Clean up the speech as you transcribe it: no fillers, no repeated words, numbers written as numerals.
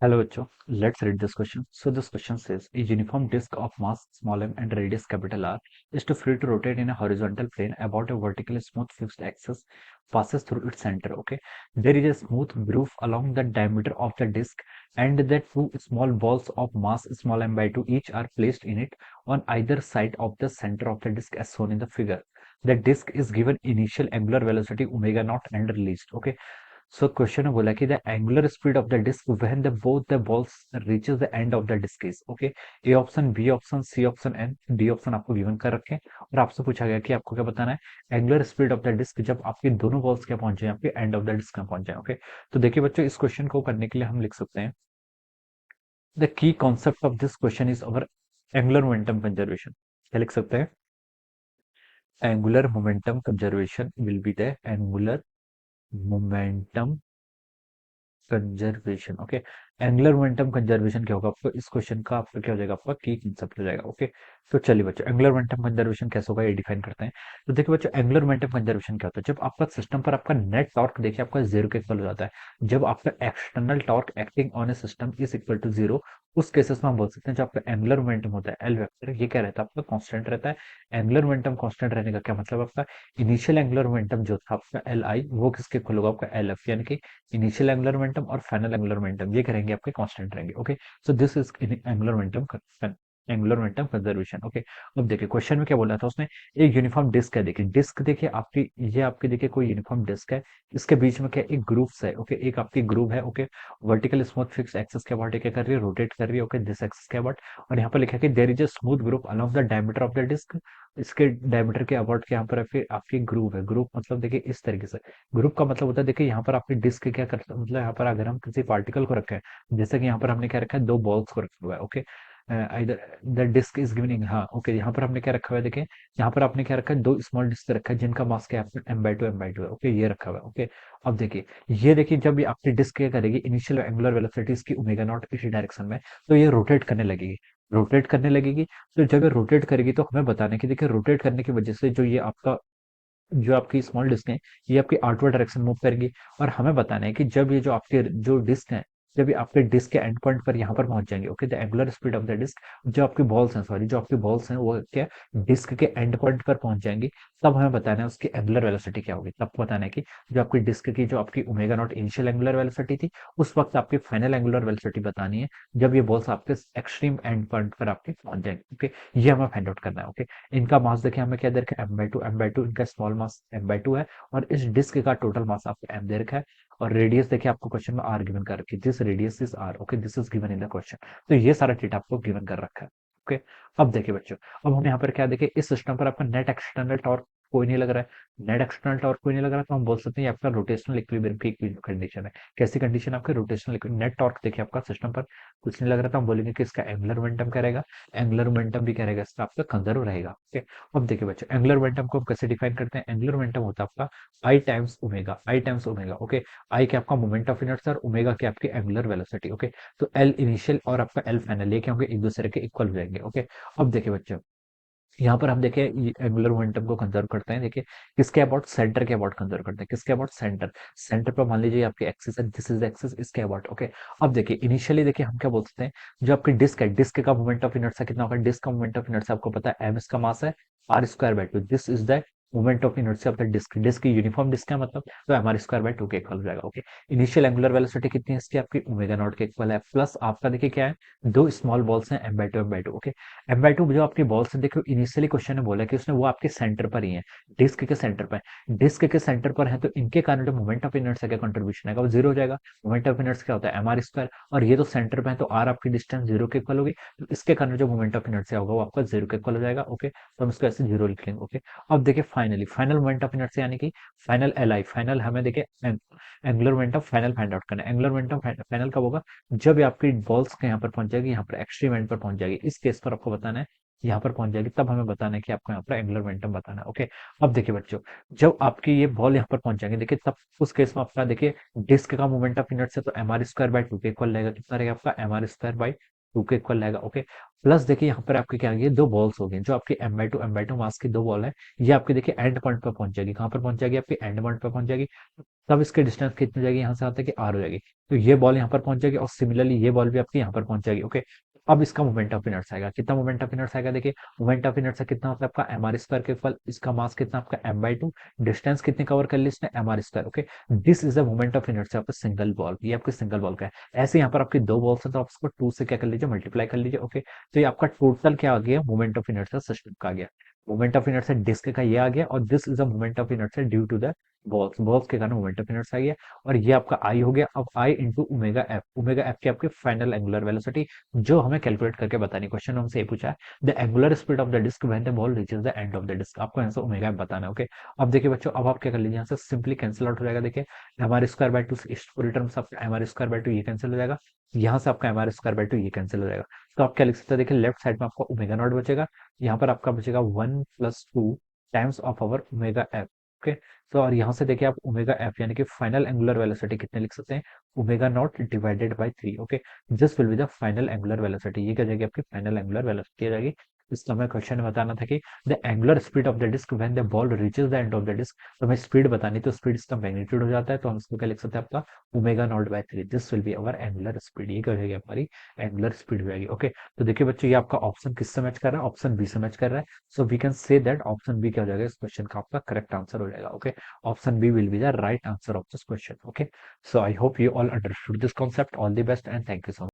Hello, Bachcho. Let's read this question. So this question says, a uniform disk of mass small m and radius capital R is to free to rotate in a horizontal plane about a vertically smooth fixed axis passes through its center. Okay. There is a smooth groove along the diameter of the disk and the two small balls of mass small m by 2 each are placed in it on either side of the center of the disk as shown in the figure. The disk is given initial angular velocity omega naught and released. Okay. So question में बोला कि the angular speed of the disc when the both the balls reaches the end of the disc is okay. A option, B option, C option and D option आपको given कर रखे हैं और आपसे पूछा गया कि आपको क्या बताना है angular speed of the disc जब आपके दोनों बॉल्स क्या पहुंच जाए आपके एंड ऑफ द डिस्क में पहुंच जाए। ओके, तो देखिए बच्चों, इस क्वेश्चन को करने के लिए हम लिख सकते हैं the key concept of this question is our angular momentum conservation. क्या लिख सकते हैं? Angular momentum conservation will be the angular momentum conservation. Okay, angular momentum conservation क्या होगा आपको इस क्वेश्चन का, आपका क्या हो जाएगा, आपका की कंसेप्ट हो जाएगा। ओके, तो चलिए बच्चों, एंगुलर मोमेंटम कंजर्वेशन कैसे होगा ये डिफाइन करते हैं। तो देखिए बच्चों, एंगुलर मोमेंटम कंजर्वेशन क्या होता है? जब आपका सिस्टम पर आपका नेट टॉर्क देखिए आपका जीरो के इक्वल हो जाता है, जब आपका external torque acting on a system is equal to zero, उस केसेस में हम बोल सकते हैं जो आपका एंगुलर मोमेंटम होता है एल वेक्टर, ये क्या रहता है आपका कांस्टेंट रहता है। एंगुलर मोमेंटम कांस्टेंट रहने का क्या मतलब? आपका इनिशियल एंगुलर मोमेंटम जो था आपका एल आई, वो किसके इक्वल होगा? आपका एल एफ, यानी कि इनिशियल एंगुलर मोमेंटम और फाइनल एंगुलर मोमेंटम ये करेंगे आपके कांस्टेंट रहेंगे। Okay, so this is angular momentum, angular momentum conservation. Okay, अब देखिए क्वेश्चन में क्या बोला था उसने, एक यूनिफॉर्म डिस्क है। देखिए डिस्क, देखिए आपकी, ये आपकी देखिए कोई यूनिफॉर्म डिस्क है, इसके बीच में क्या एक ग्रूव्स है। ओके, एक आपकी ग्रूव है। Okay, vertical smooth fix axis के अबाउट क्या कर रही है, रोटेट कर रही है। ओके, दिस एक्सिस के अबाउट, और यहाँ पर लिखा है कि there is a smooth groove along the diameter of the disc. इसके डायमीटर के अबाउट के यहाँ पर फिर आपकी ग्रूव है। ग्रुप मतलब देखिए इस तरीके से, ग्रुप का मतलब होता है देखिए यहाँ पर आपकी डिस्क क्या करता है, मतलब यहाँ पर अगर हम किसी पार्टिकल को रखें, जैसे कि यहाँ पर हमने क्या रखा है, दो बॉल्स को रखा हुआ है। ओके, इधर द डिस्क इज गिवन, हाँ ओके, यहाँ पर हमने क्या रखा हुआ है, देखिए यहाँ पर आपने क्या रखा है, दो स्मॉल डिस्क रखा है जिनका मास क्या है, m/2 है। ओके, ये रखा हुआ है। ओके, अब देखिए, ये देखिए जब ये आपकी डिस्क क्या करेगी, इनिशियल एंगुलर वेलोसिटी इसकी ओमेगा नॉट इसी डायरेक्शन में, तो ये रोटेट करने लगेगी। रोटेट करने लगेगी, तो जब ये रोटेट करेगी तो हमें बताना है कि देखिए रोटेट करने की वजह से जो ये आपका, जो आपकी स्मॉल डिस्क है, ये आपकी आउटवर्ड डायरेक्शन मूव करेगी। और हमें बताना है कि जब ये जो आपके जो डिस्क है, जब ये आपके डिस्क के एंड पॉइंट पर यहाँ पर पहुंच जाएंगे, okay, the angular speed of the disc, जो आपकी बॉल्स हैं, सॉरी, जो आपकी बॉल्स हैं वो क्या, डिस्क के एंड पॉइंट पर पहुंच जाएंगी, तब हमें बताना है उसकी एंगुलर वेलोसिटी क्या होगी। तब बताना है कि जो आपकी डिस्क की जो आपकी omega naught initial angular velocity थी, उस वक्त आपकी फाइनल एंगुलर वेलोसिटी बतानी है जब ये बॉल्स आपके एक्सट्रीम एंड पॉइंट पर आपके पहुंच जाएंगे। ओके, ये हमें फाइंड आउट करना है। ओके, इनका मास देखिए हमें क्या दे रखा है, m/2, इनका स्मॉल मास m/2 है, और इस डिस्क का टोटल मास आपको m दे रखा है। और रेडियस देखिए आपको क्वेश्चन में r गिवन कर रखी है, this radius is r। Okay, this is given in the question. तो ये सारा डेटा आपको गिवन कर रखा है। ओके, अब देखिए बच्चों, अब हम यहाँ पर क्या देखिए, इस सिस्टम पर आपका नेट एक्सटर्नल टॉर्क कोई नहीं लग रहा है। नेट एक्सटर्नल टॉर्क कोई नहीं लग रहा है, तो हम बोल सकते हैं ये आपका रोटेशनल इक्विलिब्रियम की कंडीशन है। कैसी कंडीशन? आपके रोटेशनल नेट टॉर्क देखिए आपका सिस्टम पर कुछ नहीं लग रहा, तो हम बोलेंगे कि इसका एंगुलर मोमेंटम क्या रहेगा, एंगुलर मोमेंटम भी क्या रहेगा, इसका आपका कंजर्व रहेगा। ओके, अब देखिए बच्चों, एंगुलर मोमेंटम को हम कैसे डिफाइन करते हैं? एंगुलर मोमेंटम होता है आपका आई टाइम्स ओमेगा, आई टाइम्स ओमेगा। ओके, आई क्या आपका मोमेंट ऑफ इनर्शिया और ओमेगा क्या आपकी एंगुलर वेलोसिटी। ओके, तो एल इनिशियल और आपका एल फाइनल ये क्या होंगे, एक दूसरे के इक्वल हो जाएंगे। ओके, अब देखिए बच्चों, यहाँ पर हम देखें एंगुलर मोमेंटम को कंजर्व करते हैं। देखिए किसके अबाउट, सेंटर के अबाउट कंजर्व करते हैं। किसके अबाउट? सेंटर। सेंटर पर मान लीजिए आपकी एक्सिस है, दिस इज एक्सिस, इसके अबाउट। ओके, अब देखिए इनिशियली देखिए हम क्या बोल सकते हैं, जो आपकी डिस्क है, डिस्क का मोमेंट ऑफ इनर्शिया कितना होगा? डिस्क का मोमेंट ऑफ इनर्शिया आपको पता है m, इसका मास है, r² by 2, this is the moment of inertia of the disc. Disc की यूनिफॉर्म डिस्क है मतलब, तो m r² by 2 के इक्वल हो जाएगा। ओके, इनिशियल एंगुलर वेलोसिटी कितनी है इसकी? आपकी ओमेगा नॉट के इक्वल है, प्लस आपका देखिए क्या है, दो स्मॉल बॉल्स हैं m/2 ओके। m/2 जो आपकी बॉल्स है, देखो इनिशियली क्वेश्चन में बोला कि उसने वो आपके सेंटर पर ही है, डिस्क के सेंटर पर। डिस्क के सेंटर पर है तो इनके कारण जो मोमेंट ऑफ इनर्शिया का कंट्रीब्यूशन है वो जीरो हो जाएगा। मोमेंट ऑफ इनर्शिया क्या होता है? m r², और ये तो सेंटर पे है तो r आपकी डिस्टेंस जीरो के इक्वल होगी, तो इसके कारण जो मोमेंट ऑफ इनर्शिया होगा वो आपका जीरो के इक्वल हो जाएगा। ओके, तो हम इसको ऐसे जीरो लिख लेंगे। ओके, अब देखिए finally final moment of inertia यानी कि फाइनल एल आई, फाइनल हमें देखिए angular momentum final find out करना है। एंगुलर मोमेंटम फाइनल कब होगा? जब ये आपकी बॉल्स के यहाँ पर पहुंच जाएगी, यहाँ पर एक्सट्रीम एंड पर पहुंच जाएगी, इस केस पर आपको बताना है यहाँ पर पहुंच जाएगी, तब हमें बताना है कि आपको यहाँ पर एंगुलर मोमेंटम बताना है। ओके, अब देखिए बच्चों, जब आपकी ये बॉल यहाँ पर पहुंच जाएंगे, देखिए तब उस केस में आपका देखिए डिस्क का मोमेंट ऑफ इनर्शिया तो m r² by 2 के इक्वल रहेगा। कितना रहेगा आपका? m r² by टू के इक्वल रहेगा। ओके, प्लस देखिए यहाँ पर आपके क्या आ गई, दो बॉल्स हो गई जो आपकी m/2 मास की दो बॉल है, ये आपकी देखिए एंड पॉइंट पर पहुंच जाएगी। कहाँ पर पहुंच जाएगी, आपकी एंड पॉइंट पर पहुंच जाएगी। तब इसकी डिस्टेंस कितनी हो जाएगी, यहाँ से आता है कि r हो जाएगी। तो ये बॉल यहाँ पर पहुंच जाएगी और सिमिलरली ये बॉल भी आपकी यहाँ पर पहुंच जाएगी। ओके, अब इसका मोमेंट ऑफ इनर्स आएगा, कितना मोमेंट ऑफ इनर्स आएगा, देखिए मोमेंट ऑफ इनर्स कितना होता है आपका mr² के इक्वल, इसका मास कितना आपका m/2, डिस्टेंस कितनी कवर कर ली इसने mr²। Okay, this is the moment of inertia of single ball, ये आपकी सिंगल बॉल का है। ऐसे यहाँ पर आपकी दो बॉल्स हैं तो आप इसको 2 से क्या कर लीजिए, मल्टीप्लाई कर लीजिए। ओके, तो ये आपका टोटल क्या आ गया, मोमेंट ऑफ इनर्शिया सिस्टम का आ गया। मोमेंट ऑफ इनर्शिया डिस्क का ये आ गया, और this is the moment of inertia due to the balls, balls के कारण मोमेंट ऑफ इनर्शिया आ गया। और ये आपका आई हो गया। अब आई इंटू ओमेगा एफ की आपकी फाइनल एंगुलर वेलोसिटी, जो हमें कैलकुलेट करके बतानी। क्वेश्चन हमसे ये पूछा है, the angular speed of the disc when the ball reaches the end of the disc, आपको आंसर ओमेगा एफ बताना है। ओके, अब देखिए बच्चों, अब आप क्या कर लीजिए, यहाँ से सिंपली कैंसिल आउट हो जाएगा। देखिए mr²/2 इस पूरी टर्म से आपका mr²/2 ये कैंसिल हो जाएगा, यहाँ से आपका mr²/2 ये कैंसिल हो जाएगा। तो आप क्या लिख सकते हैं, देखिए लेफ्ट साइड में आपका ओमेगा नॉट बचेगा, यहाँ पर आपका बचेगा 1 + 2 times of our omega F. Okay, तो और यहाँ से देखिए आप ओमेगा एफ यानी कि फाइनल एंगुलर वेलोसिटी कितने लिख सकते हैं, omega naught divided by 3। Okay, this will be the final angular velocity, ये क्या जाएगी आपकी फाइनल एंगुलर वेलोसिटी आ जाएगी। इसका हमें क्वेश्चन में बताना था कि the angular speed of the disc when the ball reaches the end of the disc, तो हमें स्पीड बतानी, तो स्पीड इसका मैग्नीट्यूड हो जाता है, तो हम इसको क्या लिख सकते हैं, आपका omega naught by 3, this will be our angular speed, ये क्या हो जाएगी हमारी एंगुलर स्पीड हो जाएगी। ओके, तो देखिए बच्चों, ये आपका ऑप्शन किससे मैच कर रहा है, ऑप्शन बी से मैच कर रहा है। So we can say that option B क्या हो जाएगा, इस क्वेश्चन का आपका करेक्ट आंसर हो जाएगा। Okay, option B will be the right answer of this question. Okay, so I hope you all understood this concept. All the best and thank you so much.